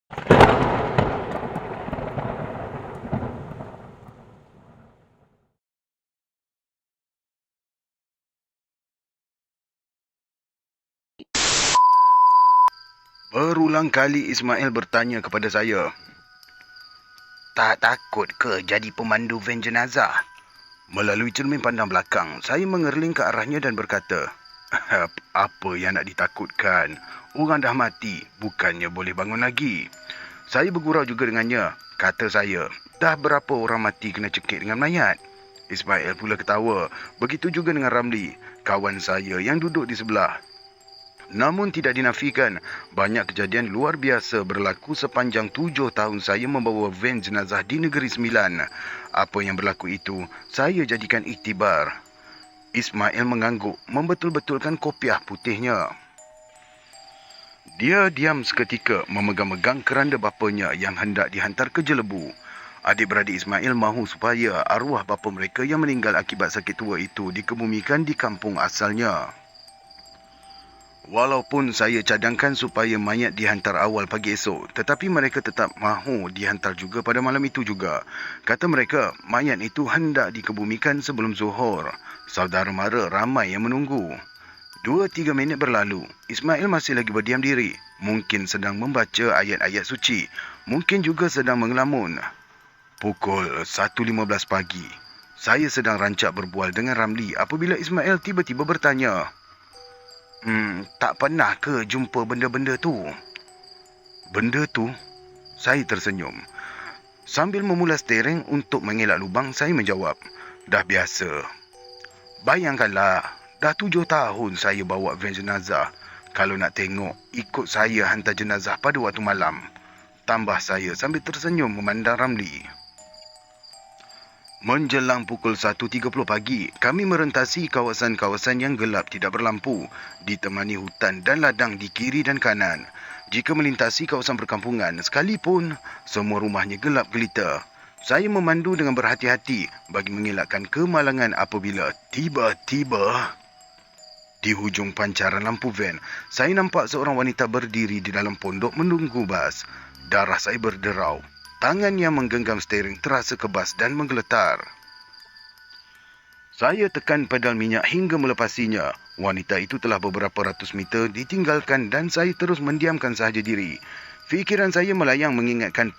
Berulang kali Ismail bertanya kepada saya. Tak takut ke jadi pemandu van jenazah? Melalui cermin pandang belakang, saya mengerling ke arahnya dan berkata, apa yang nak ditakutkan? Orang dah mati, bukannya boleh bangun lagi. Saya bergurau juga dengannya. Kata saya, dah berapa orang mati kena cekik dengan mayat? Ismail pula ketawa. Begitu juga dengan Ramli, kawan saya yang duduk di sebelah. Namun tidak dinafikan, banyak kejadian luar biasa berlaku sepanjang 7 tahun saya membawa van jenazah di Negeri Sembilan. Apa yang berlaku itu, saya jadikan iktibar. Ismail mengangguk, membetul-betulkan kopiah putihnya. Dia diam seketika, memegang-megang keranda bapanya yang hendak dihantar ke Jelebu. Adik-beradik Ismail mahu supaya arwah bapa mereka yang meninggal akibat sakit tua itu dikebumikan di kampung asalnya. Walaupun saya cadangkan supaya mayat dihantar awal pagi esok, tetapi mereka tetap mahu dihantar juga pada malam itu juga. Kata mereka, mayat itu hendak dikebumikan sebelum zuhur. Saudara mara ramai yang menunggu. 2-3 minit berlalu, Ismail masih lagi berdiam diri. Mungkin sedang membaca ayat-ayat suci. Mungkin juga sedang mengelamun. Pukul 1.15 pagi. Saya sedang rancak berbual dengan Ramli apabila Ismail tiba-tiba bertanya, tak pernah ke jumpa benda-benda tu? Benda tu? Saya tersenyum. Sambil memulas steering untuk mengelak lubang, saya menjawab, dah biasa. Bayangkanlah, dah 7 tahun saya bawa van jenazah. Kalau nak tengok, ikut saya hantar jenazah pada waktu malam. Tambah saya sambil tersenyum memandang Ramli. Menjelang pukul 1.30 pagi, kami merentasi kawasan-kawasan yang gelap tidak berlampu, ditemani hutan dan ladang di kiri dan kanan. Jika melintasi kawasan perkampungan, sekalipun semua rumahnya gelap gelita. Saya memandu dengan berhati-hati bagi mengelakkan kemalangan apabila tiba-tiba di hujung pancaran lampu van, saya nampak seorang wanita berdiri di dalam pondok menunggu bas. Darah saya berderau. Tangan yang menggenggam steering terasa kebas dan menggeletar. Saya tekan pedal minyak hingga melepasinya. Wanita itu telah beberapa ratus meter ditinggalkan dan saya terus mendiamkan sahaja diri. Fikiran saya melayang mengingatkan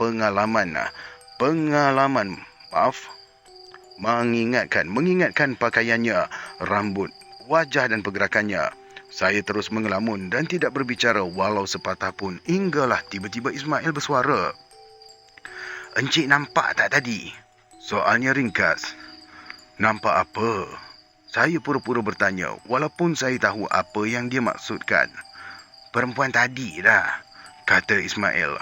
mengingatkan pakaiannya, rambut, wajah dan pergerakannya. Saya terus mengelamun dan tidak berbicara walau sepatah pun hinggalah tiba-tiba Ismail bersuara. Encik nampak tak tadi? Soalnya ringkas. Nampak apa? Saya pura-pura bertanya walaupun saya tahu apa yang dia maksudkan. Perempuan tadi dah, kata Ismail.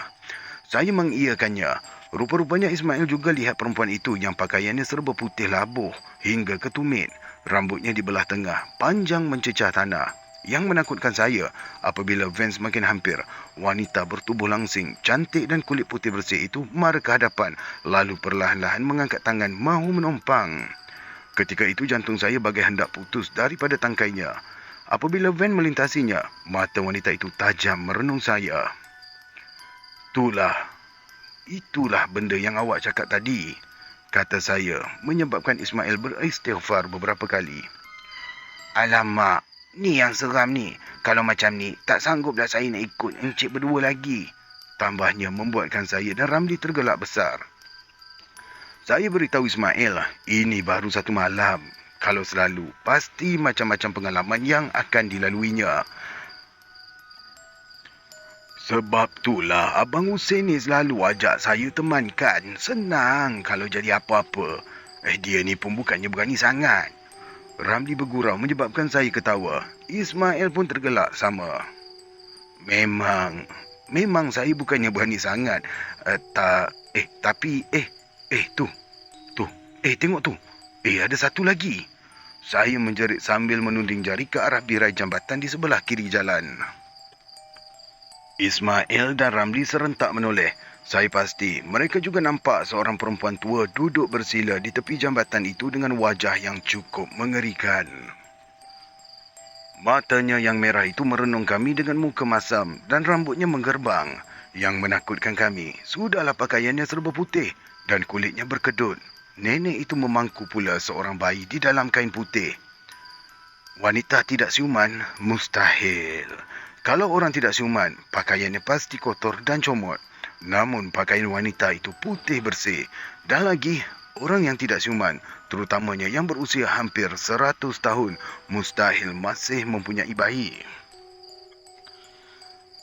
Saya mengiyakannya. Rupa-rupanya Ismail juga lihat perempuan itu yang pakaiannya serba putih labuh hingga ke tumit. Rambutnya dibelah tengah, panjang mencecah tanah. Yang menakutkan saya, apabila van semakin hampir, wanita bertubuh langsing, cantik dan kulit putih bersih itu mara ke hadapan, lalu perlahan-lahan mengangkat tangan mahu menumpang. Ketika itu jantung saya bagai hendak putus daripada tangkainya. Apabila van melintasinya, mata wanita itu tajam merenung saya. Itulah benda yang awak cakap tadi, kata saya, menyebabkan Ismail beristighfar beberapa kali. Alamak, ni yang seram ni. Kalau macam ni, tak sangguplah saya nak ikut encik berdua lagi. Tambahnya membuatkan saya dan Ramli tergelak besar. Saya beritahu Ismail, ini baru satu malam. Kalau selalu, pasti macam-macam pengalaman yang akan dilaluinya. Sebab itulah Abang Hussein ni selalu ajak saya temankan. Senang kalau jadi apa-apa. Dia ni pun bukannya berani sangat. Ramli bergurau menyebabkan saya ketawa. Ismail pun tergelak sama. Memang saya bukannya berani sangat. Tengok tu. Ada satu lagi. Saya menjerit sambil menunding jari ke arah birai jambatan di sebelah kiri jalan. Ismail dan Ramli serentak menoleh. Saya pasti mereka juga nampak seorang perempuan tua duduk bersila di tepi jambatan itu dengan wajah yang cukup mengerikan. Matanya yang merah itu merenung kami dengan muka masam dan rambutnya menggerbang. Yang menakutkan kami, sudahlah pakaiannya serba putih dan kulitnya berkedut. Nenek itu memangku pula seorang bayi di dalam kain putih. Wanita tidak siuman, mustahil. Kalau orang tidak siuman, pakaiannya pasti kotor dan comot. Namun pakaian wanita itu putih bersih. Dan lagi, orang yang tidak siuman, terutamanya yang berusia hampir 100 tahun, mustahil masih mempunyai bayi.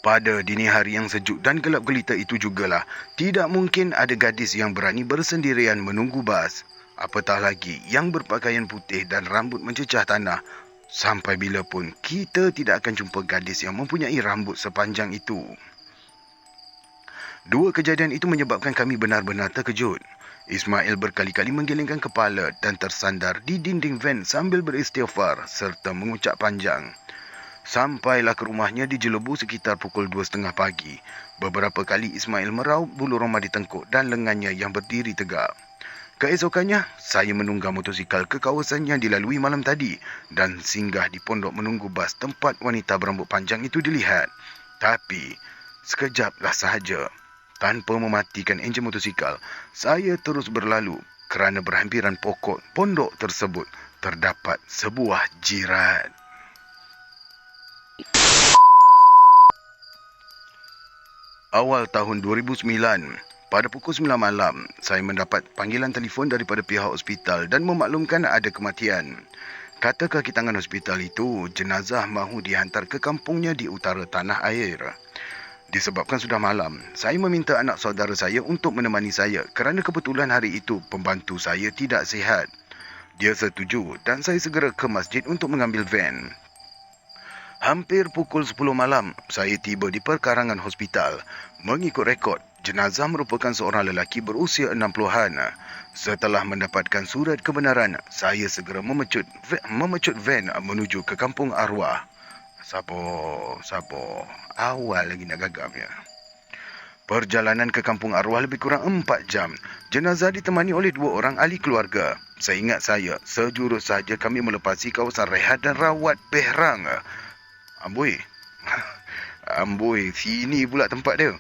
Pada dini hari yang sejuk dan gelap gelita itu jugalah, tidak mungkin ada gadis yang berani bersendirian menunggu bas. Apatah lagi yang berpakaian putih dan rambut mencecah tanah. Sampai bila pun kita tidak akan jumpa gadis yang mempunyai rambut sepanjang itu. Dua kejadian itu menyebabkan kami benar-benar terkejut. Ismail berkali-kali menggelengkan kepala dan tersandar di dinding van sambil beristighfar serta mengucap panjang. Sampailah ke rumahnya di Jelebu sekitar pukul 2.30 pagi. Beberapa kali Ismail meraup bulu roma di tengkuk dan lengannya yang berdiri tegak. Keesokannya, saya menunggang motosikal ke kawasan yang dilalui malam tadi dan singgah di pondok menunggu bas tempat wanita berambut panjang itu dilihat. Tapi, sekejaplah sahaja. Tanpa mematikan enjin motosikal, saya terus berlalu kerana berhampiran pokok pondok tersebut terdapat sebuah jiran. Awal tahun 2009, pada pukul 9 malam, saya mendapat panggilan telefon daripada pihak hospital dan memaklumkan ada kematian. Kata kaki tangan hospital itu, jenazah mahu dihantar ke kampungnya di utara tanah air. Disebabkan sudah malam, saya meminta anak saudara saya untuk menemani saya kerana kebetulan hari itu pembantu saya tidak sihat. Dia setuju dan saya segera ke masjid untuk mengambil van. Hampir pukul 10 malam, saya tiba di perkarangan hospital. Mengikut rekod, jenazah merupakan seorang lelaki berusia 60-an. Setelah mendapatkan surat kebenaran, saya segera memecut van menuju ke kampung arwah. Sabar. Awal lagi nak gagamnya. Perjalanan ke kampung arwah lebih kurang 4 jam. Jenazah ditemani oleh 2 orang ahli keluarga. Seingat saya, sejurus sahaja kami melepasi kawasan rehat dan rawat Pehrang. Amboi, sini pula tempat dia.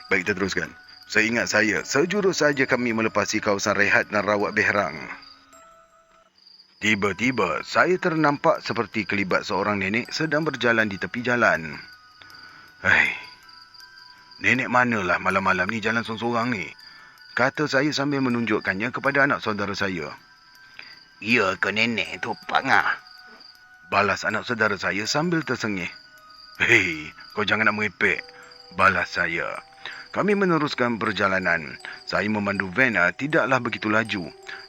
Baik, kita teruskan. Seingat saya, sejurus saja kami melepasi kawasan rehat dan rawat Behrang. Tiba-tiba, saya ternampak seperti kelibat seorang nenek sedang berjalan di tepi jalan. Nenek manalah malam-malam ni jalan sorang-sorang ni? Kata saya sambil menunjukkannya kepada anak saudara saya. Ya ke nenek tu, Pangah? Balas anak saudara saya sambil tersengih. Hei, kau jangan nak merepek. Balas saya. Kami meneruskan perjalanan. Saya memandu van tidaklah begitu laju.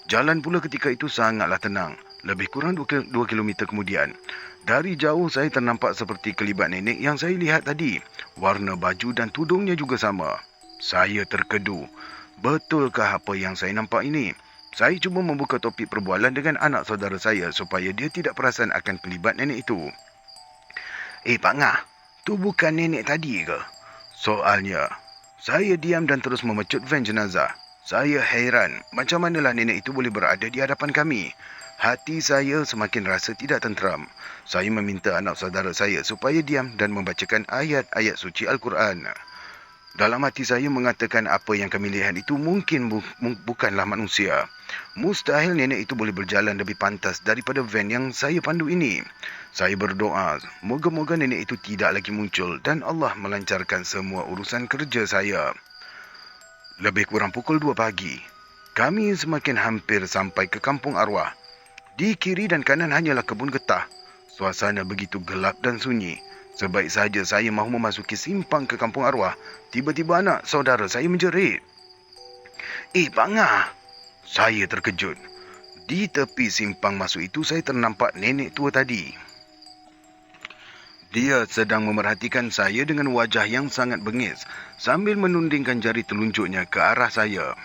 Jalan pula ketika itu sangatlah tenang. Lebih kurang 2 kilometer kemudian. Dari jauh saya ternampak seperti kelibat nenek yang saya lihat tadi. Warna baju dan tudungnya juga sama. Saya terkedu. Betulkah apa yang saya nampak ini? Saya cuba membuka topik perbualan dengan anak saudara saya supaya dia tidak perasan akan kelibat nenek itu. Pak Ngah, tu bukan nenek tadi ke? Soalnya, saya diam dan terus memecut van jenazah. Saya hairan, macam manalah nenek itu boleh berada di hadapan kami. Hati saya semakin rasa tidak tenteram. Saya meminta anak saudara saya supaya diam dan membacakan ayat-ayat suci Al-Quran. Dalam hati saya mengatakan apa yang kami lihat itu mungkin bukanlah manusia. Mustahil nenek itu boleh berjalan lebih pantas daripada van yang saya pandu ini. Saya berdoa, moga-moga nenek itu tidak lagi muncul dan Allah melancarkan semua urusan kerja saya. Lebih kurang pukul 2 pagi, kami semakin hampir sampai ke kampung arwah. Di kiri dan kanan hanyalah kebun getah. Suasana begitu gelap dan sunyi. Sebaik sahaja saya mahu memasuki simpang ke kampung arwah, tiba-tiba anak saudara saya menjerit. Pak Ngah! Saya terkejut. Di tepi simpang masuk itu saya ternampak nenek tua tadi. Dia sedang memerhatikan saya dengan wajah yang sangat bengis sambil menundingkan jari telunjuknya ke arah saya.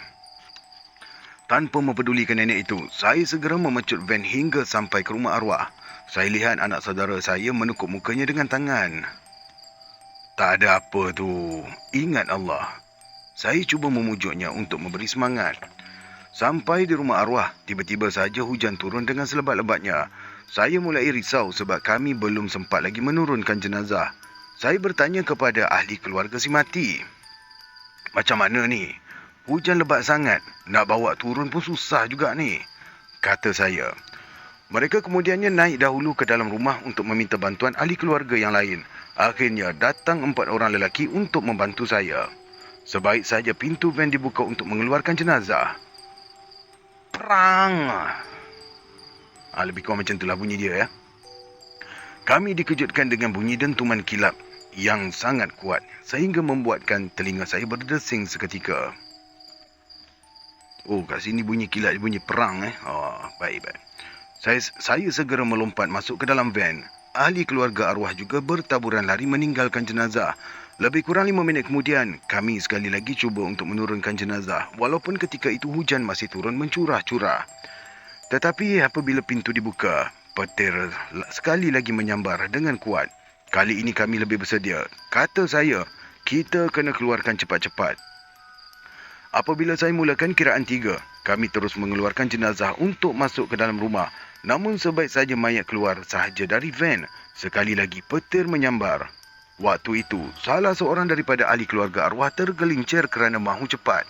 Tanpa mempedulikan nenek itu, saya segera memecut van hingga sampai ke rumah arwah. Saya lihat anak saudara saya menekuk mukanya dengan tangan. Tak ada apa tu. Ingat Allah. Saya cuba memujuknya untuk memberi semangat. Sampai di rumah arwah, tiba-tiba saja hujan turun dengan selebat-lebatnya. Saya mulai risau sebab kami belum sempat lagi menurunkan jenazah. Saya bertanya kepada ahli keluarga si mati. Macam mana ni? Hujan lebat sangat. Nak bawa turun pun susah juga ni, kata saya. Mereka kemudiannya naik dahulu ke dalam rumah untuk meminta bantuan ahli keluarga yang lain. Akhirnya datang 4 orang lelaki untuk membantu saya. Sebaik saja pintu van dibuka untuk mengeluarkan jenazah. Perang! Lebih kurang macam itulah bunyi dia ya. Kami dikejutkan dengan bunyi dentuman kilap yang sangat kuat sehingga membuatkan telinga saya berdesing seketika. Oh, kat sini bunyi kilat, bunyi perang baik. Saya segera melompat masuk ke dalam van. Ahli keluarga arwah juga bertaburan lari meninggalkan jenazah. Lebih kurang 5 minit kemudian, kami sekali lagi cuba untuk menurunkan jenazah walaupun ketika itu hujan masih turun mencurah-curah. Tetapi apabila pintu dibuka, petir sekali lagi menyambar dengan kuat. Kali ini kami lebih bersedia. Kata saya, kita kena keluarkan cepat-cepat. Apabila saya mulakan kiraan 3, kami terus mengeluarkan jenazah untuk masuk ke dalam rumah. Namun sebaik saja mayat keluar sahaja dari van, sekali lagi petir menyambar. Waktu itu, salah seorang daripada ahli keluarga arwah tergelincir kerana mahu cepat.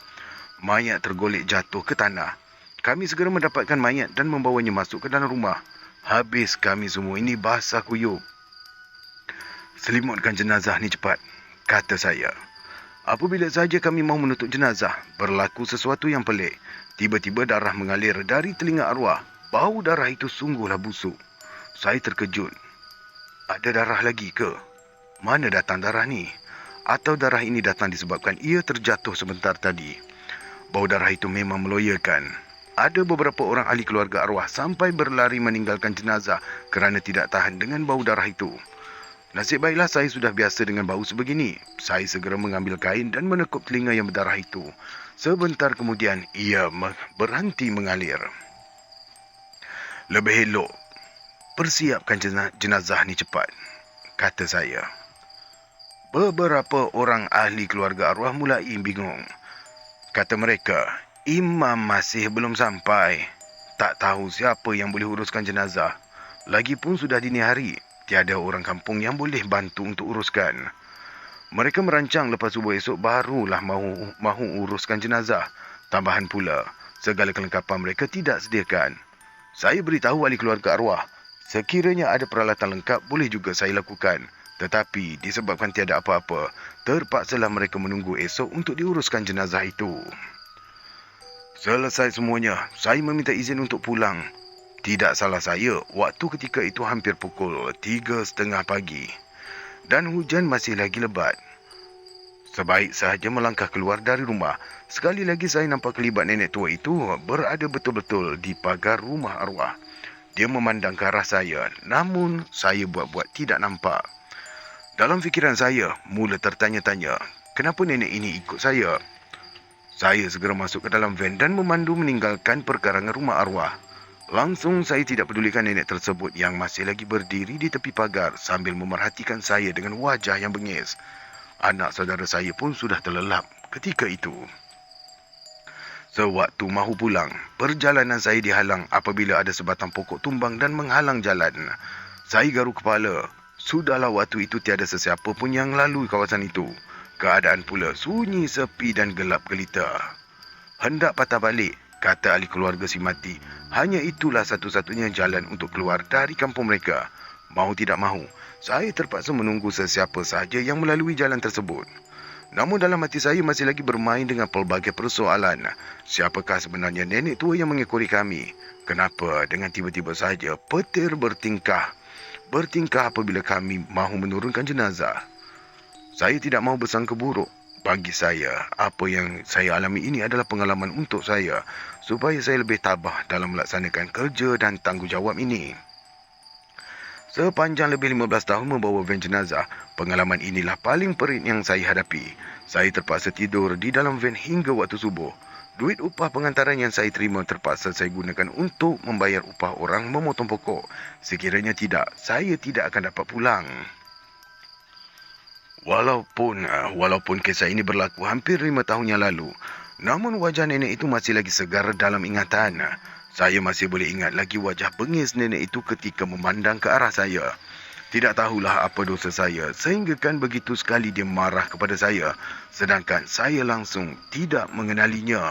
Mayat tergolek jatuh ke tanah. Kami segera mendapatkan mayat dan membawanya masuk ke dalam rumah. Habis kami semua ini basah kuyup. Selimutkan jenazah ni cepat, kata saya. Apabila saja kami mahu menutup jenazah, berlaku sesuatu yang pelik. Tiba-tiba darah mengalir dari telinga arwah. Bau darah itu sungguhlah busuk. Saya terkejut. Ada darah lagi ke? Mana datang darah ni? Atau darah ini datang disebabkan ia terjatuh sebentar tadi? Bau darah itu memang meloyakan. Ada beberapa orang ahli keluarga arwah sampai berlari meninggalkan jenazah kerana tidak tahan dengan bau darah itu. Nasib baiklah saya sudah biasa dengan bau sebegini. Saya segera mengambil kain dan menekuk telinga yang berdarah itu. Sebentar kemudian, ia berhenti mengalir. Lebih elok, persiapkan jenazah ni cepat, kata saya. Beberapa orang ahli keluarga arwah mulai bingung. Kata mereka, imam masih belum sampai. Tak tahu siapa yang boleh uruskan jenazah. Lagipun sudah dini hari. Tiada orang kampung yang boleh bantu untuk uruskan. Mereka merancang lepas subuh esok barulah mahu uruskan jenazah. Tambahan pula, segala kelengkapan mereka tidak sediakan. Saya beritahu ahli keluarga arwah, sekiranya ada peralatan lengkap boleh juga saya lakukan. Tetapi disebabkan tiada apa-apa, terpaksalah mereka menunggu esok untuk diuruskan jenazah itu. Selesai semuanya, saya meminta izin untuk pulang. Tidak salah saya, waktu ketika itu hampir pukul 3:30 pagi. Dan hujan masih lagi lebat. Sebaik sahaja melangkah keluar dari rumah, sekali lagi saya nampak kelibat nenek tua itu berada betul-betul di pagar rumah arwah. Dia memandang ke arah saya, namun saya buat-buat tidak nampak. Dalam fikiran saya, mula tertanya-tanya, kenapa nenek ini ikut saya? Saya segera masuk ke dalam van dan memandu meninggalkan perkarangan rumah arwah. Langsung saya tidak pedulikan nenek tersebut yang masih lagi berdiri di tepi pagar sambil memerhatikan saya dengan wajah yang bengis. Anak saudara saya pun sudah terlelap ketika itu. Sewaktu mahu pulang, perjalanan saya dihalang apabila ada sebatang pokok tumbang dan menghalang jalan. Saya garuk kepala. Sudahlah waktu itu tiada sesiapa pun yang lalui kawasan itu. Keadaan pula sunyi, sepi dan gelap gelita. Hendak patah balik, kata ahli keluarga si mati. Hanya itulah satu-satunya jalan untuk keluar dari kampung mereka. Mahu tidak mahu, saya terpaksa menunggu sesiapa sahaja yang melalui jalan tersebut. Namun dalam hati saya masih lagi bermain dengan pelbagai persoalan. Siapakah sebenarnya nenek tua yang mengekori kami? Kenapa dengan tiba-tiba saja petir bertingkah apabila kami mahu menurunkan jenazah? Saya tidak mahu bersangka buruk. Bagi saya, apa yang saya alami ini adalah pengalaman untuk saya, supaya saya lebih tabah dalam melaksanakan kerja dan tanggungjawab ini. Sepanjang lebih 15 tahun membawa van jenazah, pengalaman inilah paling perit yang saya hadapi. Saya terpaksa tidur di dalam van hingga waktu subuh. Duit upah pengantaran yang saya terima terpaksa saya gunakan untuk membayar upah orang memotong pokok. Sekiranya tidak, saya tidak akan dapat pulang. Walaupun kisah ini berlaku hampir 5 tahun yang lalu, namun wajah nenek itu masih lagi segar dalam ingatan. Saya masih boleh ingat lagi wajah bengis nenek itu ketika memandang ke arah saya. Tidak tahulah apa dosa saya sehingga kan begitu sekali dia marah kepada saya, sedangkan saya langsung tidak mengenalinya.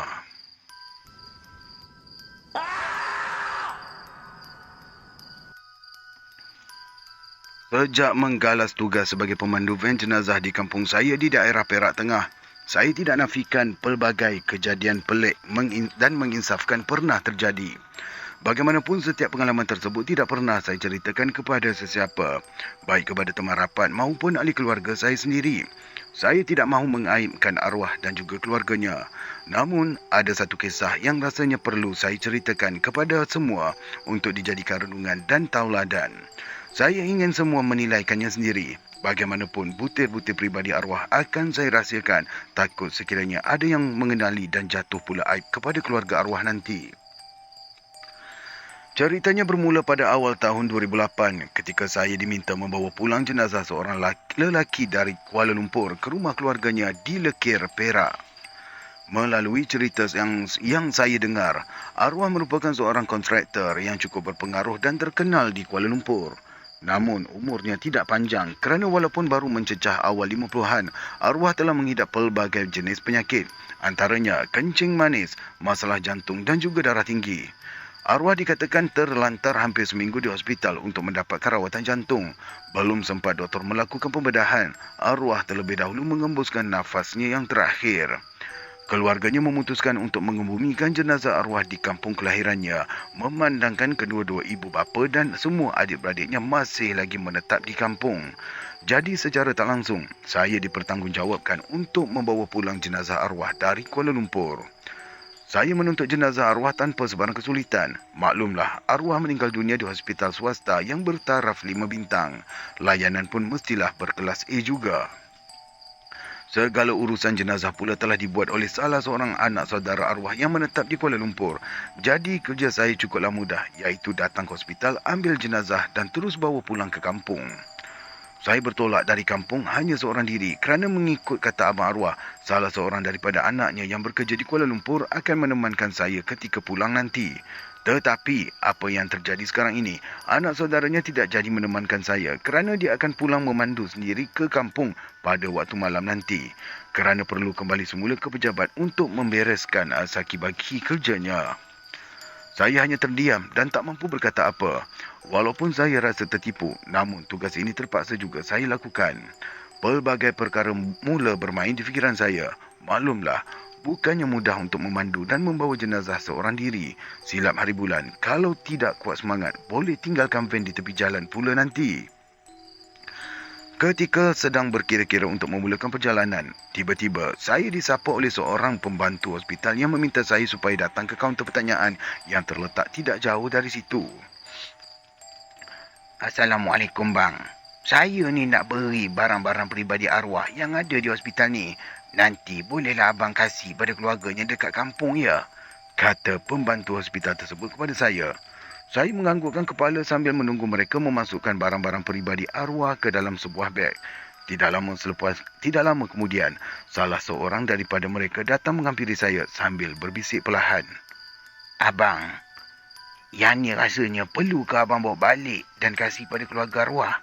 Sejak menggalas tugas sebagai pemandu van jenazah di kampung saya di daerah Perak Tengah, saya tidak nafikan pelbagai kejadian pelik dan menginsafkan pernah terjadi. Bagaimanapun setiap pengalaman tersebut tidak pernah saya ceritakan kepada sesiapa, baik kepada teman rapat maupun ahli keluarga saya sendiri. Saya tidak mahu mengaibkan arwah dan juga keluarganya. Namun, ada satu kisah yang rasanya perlu saya ceritakan kepada semua untuk dijadikan renungan dan tauladan. Saya ingin semua menilaikannya sendiri. Bagaimanapun, butir-butir pribadi arwah akan saya rahsiakan, takut sekiranya ada yang mengenali dan jatuh pula aib kepada keluarga arwah nanti. Ceritanya bermula pada awal tahun 2008 ketika saya diminta membawa pulang jenazah seorang lelaki dari Kuala Lumpur ke rumah keluarganya di Lekir, Perak. Melalui cerita yang saya dengar, arwah merupakan seorang kontraktor yang cukup berpengaruh dan terkenal di Kuala Lumpur. Namun, umurnya tidak panjang kerana walaupun baru mencecah awal 50-an, arwah telah mengidap pelbagai jenis penyakit, antaranya kencing manis, masalah jantung dan juga darah tinggi. Arwah dikatakan terlantar hampir seminggu di hospital untuk mendapatkan rawatan jantung. Belum sempat doktor melakukan pembedahan, arwah terlebih dahulu mengembuskan nafasnya yang terakhir. Keluarganya memutuskan untuk mengebumikan jenazah arwah di kampung kelahirannya, memandangkan kedua-dua ibu bapa dan semua adik-beradiknya masih lagi menetap di kampung. Jadi secara tak langsung, saya dipertanggungjawabkan untuk membawa pulang jenazah arwah dari Kuala Lumpur. Saya menuntut jenazah arwah tanpa sebarang kesulitan. Maklumlah, arwah meninggal dunia di hospital swasta yang bertaraf 5 bintang. Layanan pun mestilah berkelas A juga. Segala urusan jenazah pula telah dibuat oleh salah seorang anak saudara arwah yang menetap di Kuala Lumpur. Jadi kerja saya cukuplah mudah, iaitu datang ke hospital, ambil jenazah dan terus bawa pulang ke kampung. Saya bertolak dari kampung hanya seorang diri kerana mengikut kata abang arwah, salah seorang daripada anaknya yang bekerja di Kuala Lumpur akan menemankan saya ketika pulang nanti. Tetapi, apa yang terjadi sekarang ini, anak saudaranya tidak jadi menemankan saya kerana dia akan pulang memandu sendiri ke kampung pada waktu malam nanti. Kerana perlu kembali semula ke pejabat untuk membereskan saki-baki kerjanya. Saya hanya terdiam dan tak mampu berkata apa. Walaupun saya rasa tertipu, namun tugas ini terpaksa juga saya lakukan. Pelbagai perkara mula bermain di fikiran saya. Maklumlah, bukannya mudah untuk memandu dan membawa jenazah seorang diri. Silap hari bulan, kalau tidak kuat semangat, boleh tinggalkan van di tepi jalan pula nanti. Ketika sedang berkira-kira untuk memulakan perjalanan, tiba-tiba saya disapa oleh seorang pembantu hospital yang meminta saya supaya datang ke kaunter pertanyaan yang terletak tidak jauh dari situ. Assalamualaikum bang. Saya ni nak beri barang-barang peribadi arwah yang ada di hospital ni. Nanti bolehlah abang kasih pada keluarganya dekat kampung ya? Kata pembantu hospital tersebut kepada saya. Saya menganggukkan kepala sambil menunggu mereka memasukkan barang-barang peribadi arwah ke dalam sebuah beg. Tidak lama kemudian, salah seorang daripada mereka datang menghampiri saya sambil berbisik perlahan. Abang, yang ni rasanya perlu ke abang bawa balik dan kasih pada keluarga arwah?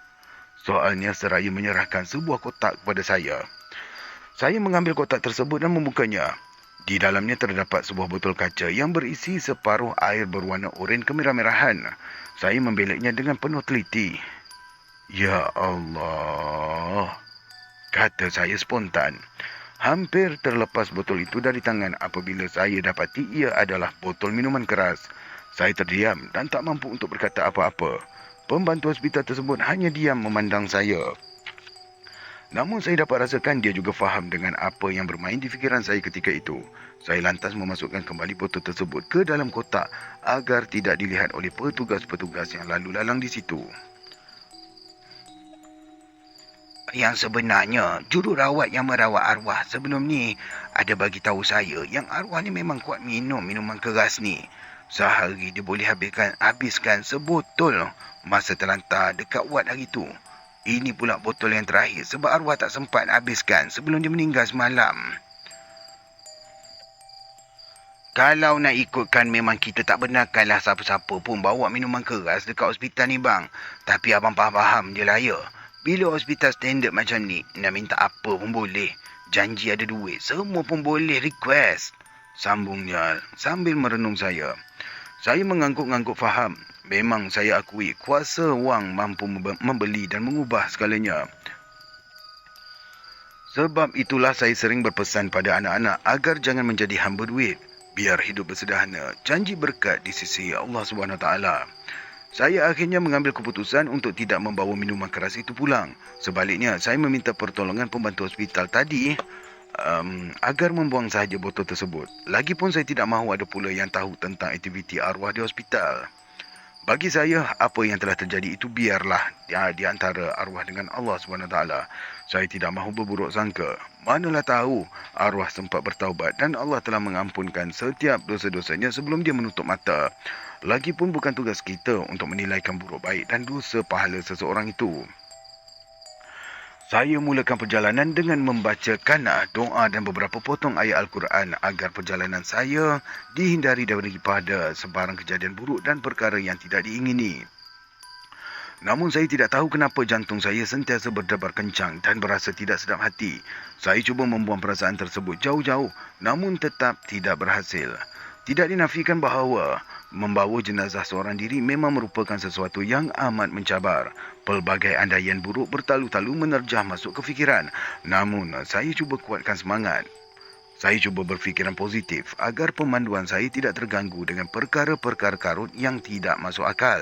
Soalnya seraya menyerahkan sebuah kotak kepada saya. Saya mengambil kotak tersebut dan membukanya. Di dalamnya terdapat sebuah botol kaca yang berisi separuh air berwarna oranye kemerah-merahan. Saya membeleknya dengan penuh teliti. Ya Allah, kata saya spontan. Hampir terlepas botol itu dari tangan apabila saya dapati ia adalah botol minuman keras. Saya terdiam dan tak mampu untuk berkata apa-apa. Pembantu hospital tersebut hanya diam memandang saya. Namun saya dapat rasakan dia juga faham dengan apa yang bermain di fikiran saya ketika itu. Saya lantas memasukkan kembali botol tersebut ke dalam kotak agar tidak dilihat oleh petugas-petugas yang lalu lalang di situ. Yang sebenarnya, jururawat yang merawat arwah sebelum ni ada bagi tahu saya yang arwah ni memang kuat minum minuman keras ni. Sehari dia boleh habiskan sebotol masa terlantar dekat wad hari tu. Ini pula botol yang terakhir sebab arwah tak sempat habiskan sebelum dia meninggal semalam. Kalau nak ikutkan memang kita tak benarkanlah siapa-siapa pun bawa minuman keras dekat hospital ni bang. Tapi abang faham je lah ya. Bila hospital standard macam ni, nak minta apa pun boleh. Janji ada duit, semua pun boleh request. Sambungnya sambil merenung saya. Saya mengangguk-angguk faham. Memang saya akui kuasa wang mampu membeli dan mengubah segalanya. Sebab itulah saya sering berpesan pada anak-anak agar jangan menjadi hamba duit. Biar hidup bersederhana, janji berkat di sisi Allah SWT. Saya akhirnya mengambil keputusan untuk tidak membawa minuman keras itu pulang. Sebaliknya, saya meminta pertolongan pembantu hospital tadi agar membuang sahaja botol tersebut. Lagipun saya tidak mahu ada pula yang tahu tentang aktiviti arwah di hospital. Bagi saya, apa yang telah terjadi itu biarlah di antara arwah dengan Allah SWT. Saya tidak mahu berburuk sangka. Manalah tahu arwah sempat bertaubat dan Allah telah mengampunkan setiap dosa-dosanya sebelum dia menutup mata. Lagipun bukan tugas kita untuk menilaikan buruk baik dan dosa pahala seseorang itu. Saya mulakan perjalanan dengan membacakan doa dan beberapa potong ayat Al-Quran agar perjalanan saya dihindari daripada sebarang kejadian buruk dan perkara yang tidak diingini. Namun saya tidak tahu kenapa jantung saya sentiasa berdebar kencang dan berasa tidak sedap hati. Saya cuba membuang perasaan tersebut jauh-jauh namun tetap tidak berhasil. Tidak dinafikan bahawa membawa jenazah seorang diri memang merupakan sesuatu yang amat mencabar. Pelbagai andaian buruk bertalu-talu menerjah masuk ke fikiran. Namun, saya cuba kuatkan semangat. Saya cuba berfikiran positif agar pemanduan saya tidak terganggu dengan perkara-perkara karut yang tidak masuk akal.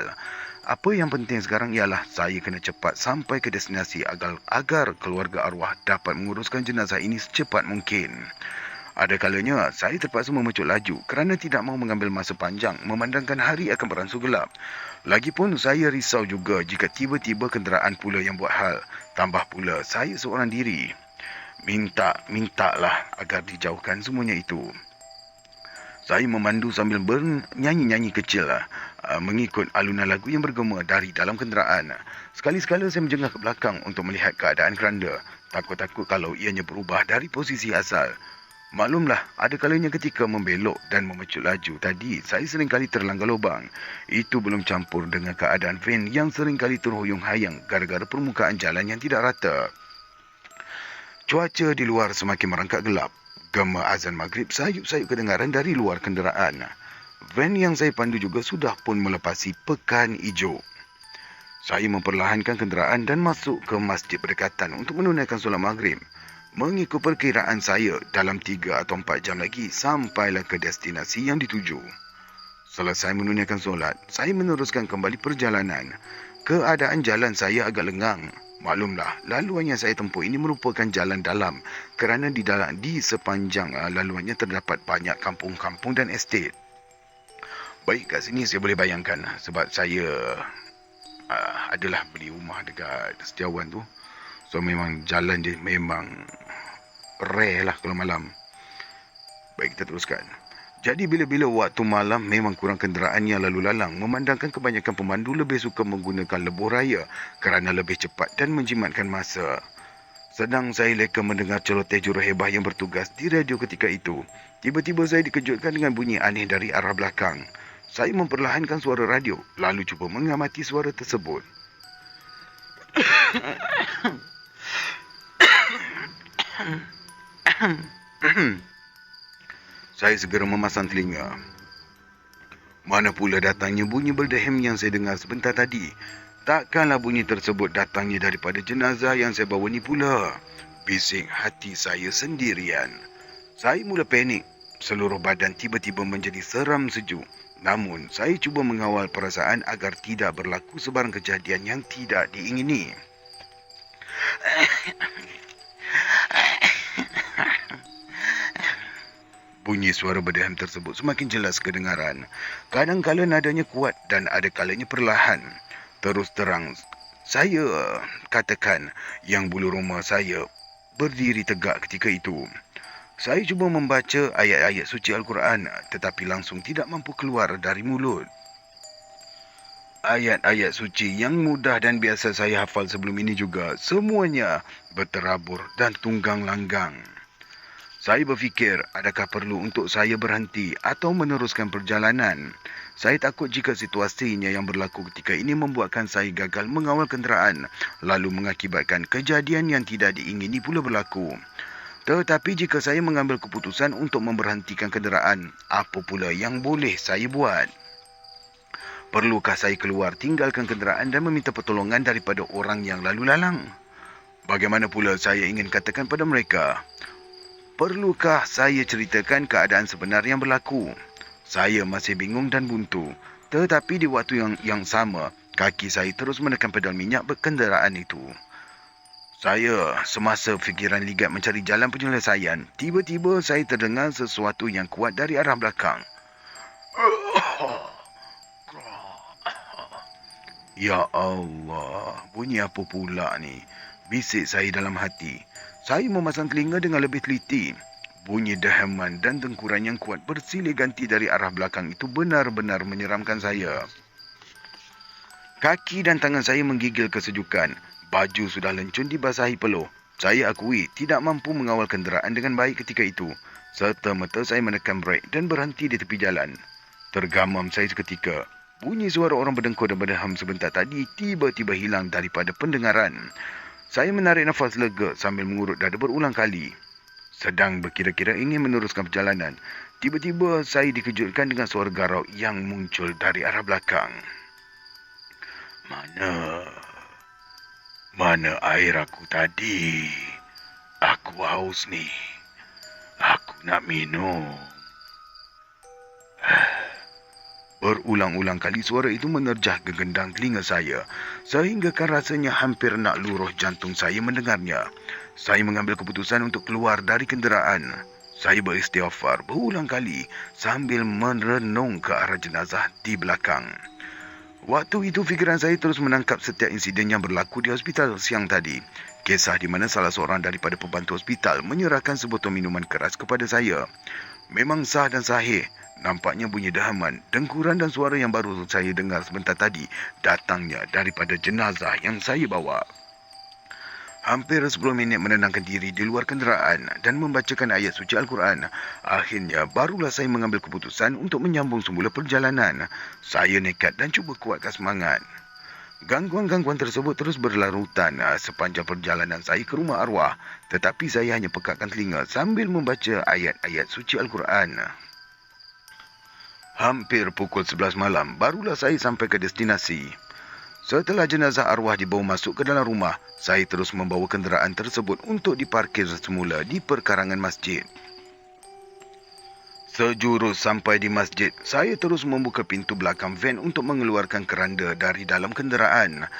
Apa yang penting sekarang ialah saya kena cepat sampai ke destinasi agar keluarga arwah dapat menguruskan jenazah ini secepat mungkin. Ada kalanya saya terpaksa memecut laju kerana tidak mahu mengambil masa panjang memandangkan hari akan beransur gelap. Lagipun saya risau juga jika tiba-tiba kenderaan pula yang buat hal. Tambah pula saya seorang diri. Mintalah agar dijauhkan semuanya itu. Saya memandu sambil bernyanyi-nyanyi kecil mengikut alunan lagu yang bergema dari dalam kenderaan. Sekali-sekala saya menjengah ke belakang untuk melihat keadaan keranda. Takut-takut kalau ianya berubah dari posisi asal. Maklumlah, ada kalanya ketika membelok dan memecut laju tadi, saya seringkali terlanggar lubang. Itu belum campur dengan keadaan van yang seringkali terhuyung-hayang gara-gara permukaan jalan yang tidak rata. Cuaca di luar semakin merangkak gelap. Gema azan maghrib sayup-sayup kedengaran dari luar kenderaan. Van yang saya pandu juga sudah pun melepasi pekan hijau. Saya memperlahankan kenderaan dan masuk ke masjid berdekatan untuk menunaikan solat maghrib. Mengikut perkiraan saya, dalam 3 atau 4 jam lagi sampailah ke destinasi yang dituju. Selesai menunaikan solat, saya meneruskan kembali perjalanan. Keadaan jalan saya agak lengang. Maklumlah, laluan yang saya tempuh ini merupakan jalan dalam kerana di sepanjang laluannya terdapat banyak kampung-kampung dan estet. Baik, kat sini saya boleh bayangkan sebab saya adalah beli rumah dekat Setiawan tu. So memang jalan dia memang rare lah kalau malam. Baik, kita teruskan. Jadi bila-bila waktu malam memang kurang kenderaan yang lalu lalang. Memandangkan kebanyakan pemandu lebih suka menggunakan lebuh raya kerana lebih cepat dan menjimatkan masa. Sedang saya leka mendengar celoteh juruhebah yang bertugas di radio ketika itu. Tiba-tiba saya dikejutkan dengan bunyi aneh dari arah belakang. Saya memperlahankan suara radio lalu cuba mengamati suara tersebut. Saya segera memasang telinga. Mana pula datangnya bunyi berdehem yang saya dengar sebentar tadi? Takkanlah bunyi tersebut datangnya daripada jenazah yang saya bawa ni pula. Bising hati saya sendirian. Saya mula panik. Seluruh badan tiba-tiba menjadi seram sejuk. Namun, saya cuba mengawal perasaan agar tidak berlaku sebarang kejadian yang tidak diingini. Bunyi suara berdehem tersebut semakin jelas kedengaran. Kadang-kala nadanya kuat dan ada kalanya perlahan. Terus terang, saya katakan yang bulu roma saya berdiri tegak ketika itu. Saya cuba membaca ayat-ayat suci Al-Quran tetapi langsung tidak mampu keluar dari mulut. Ayat-ayat suci yang mudah dan biasa saya hafal sebelum ini juga semuanya berterabur dan tunggang langgang. Saya berfikir, adakah perlu untuk saya berhenti atau meneruskan perjalanan? Saya takut jika situasinya yang berlaku ketika ini membuatkan saya gagal mengawal kenderaan, lalu mengakibatkan kejadian yang tidak diingini pula berlaku. Tetapi jika saya mengambil keputusan untuk memberhentikan kenderaan, apa pula yang boleh saya buat? Perlukah saya keluar tinggalkan kenderaan dan meminta pertolongan daripada orang yang lalu lalang? Bagaimana pula saya ingin katakan pada mereka? Perlukah saya ceritakan keadaan sebenar yang berlaku? Saya masih bingung dan buntu. Tetapi di waktu yang sama, kaki saya terus menekan pedal minyak berkenderaan itu. Saya semasa fikiran ligat mencari jalan penyelesaian, tiba-tiba saya terdengar sesuatu yang kuat dari arah belakang. Ya Allah, bunyi apa pula ni? Bisik saya dalam hati. Saya memasang telinga dengan lebih teliti. Bunyi dehaman dan dengkuran yang kuat bersilih ganti dari arah belakang itu benar-benar menyeramkan saya. Kaki dan tangan saya menggigil kesejukan. Baju sudah lencun dibasahi peluh. Saya akui tidak mampu mengawal kenderaan dengan baik ketika itu. Serta-merta saya menekan brek dan berhenti di tepi jalan. Tergamam saya seketika. Bunyi suara orang berdengkur dan berdeham sebentar tadi tiba-tiba hilang daripada pendengaran. Saya menarik nafas lega sambil mengurut dada berulang kali. Sedang berkira-kira ingin meneruskan perjalanan, tiba-tiba saya dikejutkan dengan suara garau yang muncul dari arah belakang. Mana air aku tadi? Aku haus ni. Aku nak minum. Berulang-ulang kali suara itu menerjah gegendang telinga saya, sehinggakan rasanya hampir nak luruh jantung saya mendengarnya. Saya mengambil keputusan untuk keluar dari kenderaan. Saya beristighfar berulang kali sambil merenung ke arah jenazah di belakang. Waktu itu fikiran saya terus menangkap setiap insiden yang berlaku di hospital siang tadi. Kisah di mana salah seorang daripada pembantu hospital menyerahkan sebotol minuman keras kepada saya. Memang sah dan sahih. Nampaknya bunyi dehaman, dengkuran dan suara yang baru saya dengar sebentar tadi datangnya daripada jenazah yang saya bawa. Hampir 10 minit menenangkan diri di luar kenderaan dan membacakan ayat suci Al-Quran. Akhirnya barulah saya mengambil keputusan untuk menyambung semula perjalanan. Saya nekat dan cuba kuatkan semangat. Gangguan-gangguan tersebut terus berlarutan sepanjang perjalanan saya ke rumah arwah. Tetapi saya hanya pekakkan telinga sambil membaca ayat-ayat suci Al-Quran. Hampir pukul 11 malam barulah saya sampai ke destinasi. Setelah jenazah arwah dibawa masuk ke dalam rumah, saya terus membawa kenderaan tersebut untuk diparkir semula di perkarangan masjid. Sejurus sampai di masjid, saya terus membuka pintu belakang van untuk mengeluarkan keranda dari dalam kenderaan.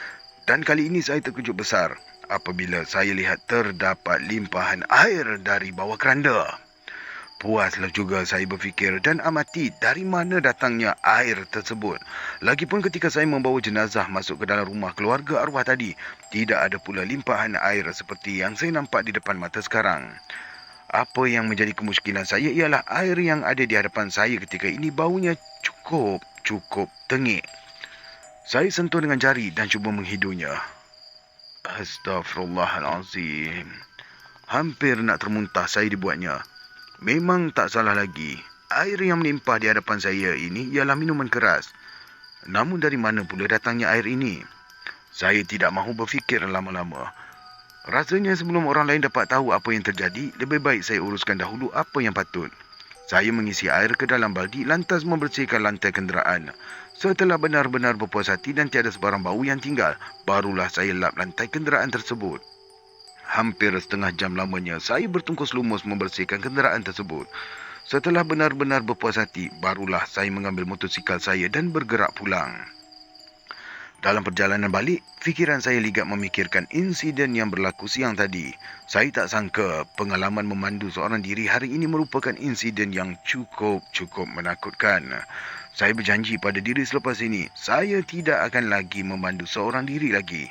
Dan kali ini saya terkejut besar apabila saya lihat terdapat limpahan air dari bawah keranda. Puaslah juga saya berfikir dan amati dari mana datangnya air tersebut. Lagipun ketika saya membawa jenazah masuk ke dalam rumah keluarga arwah tadi, tidak ada pula limpahan air seperti yang saya nampak di depan mata sekarang. Apa yang menjadi kemusykilan saya ialah air yang ada di hadapan saya ketika ini baunya cukup tengik. Saya sentuh dengan jari dan cuba menghidunya. Astaghfirullahalazim. Hampir nak termuntah saya dibuatnya. Memang tak salah lagi. Air yang melimpah di hadapan saya ini ialah minuman keras. Namun dari mana pula datangnya air ini? Saya tidak mahu berfikir lama-lama. Rasanya sebelum orang lain dapat tahu apa yang terjadi, lebih baik saya uruskan dahulu apa yang patut. Saya mengisi air ke dalam baldi lantas membersihkan lantai kenderaan. Setelah benar-benar berpuas hati dan tiada sebarang bau yang tinggal, barulah saya lap lantai kenderaan tersebut. Hampir setengah jam lamanya, saya bertungkus lumus membersihkan kenderaan tersebut. Setelah benar-benar berpuas hati, barulah saya mengambil motosikal saya dan bergerak pulang. Dalam perjalanan balik, fikiran saya ligat memikirkan insiden yang berlaku siang tadi. Saya tak sangka pengalaman memandu seorang diri hari ini merupakan insiden yang cukup menakutkan. Saya berjanji pada diri selepas ini, saya tidak akan lagi memandu seorang diri lagi.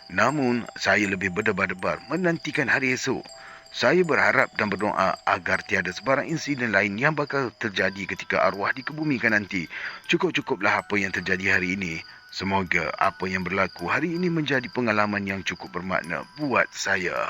Namun, saya lebih berdebar-debar menantikan hari esok. Saya berharap dan berdoa agar tiada sebarang insiden lain yang bakal terjadi ketika arwah dikebumikan nanti. Cukuplah apa yang terjadi hari ini. Semoga apa yang berlaku hari ini menjadi pengalaman yang cukup bermakna buat saya.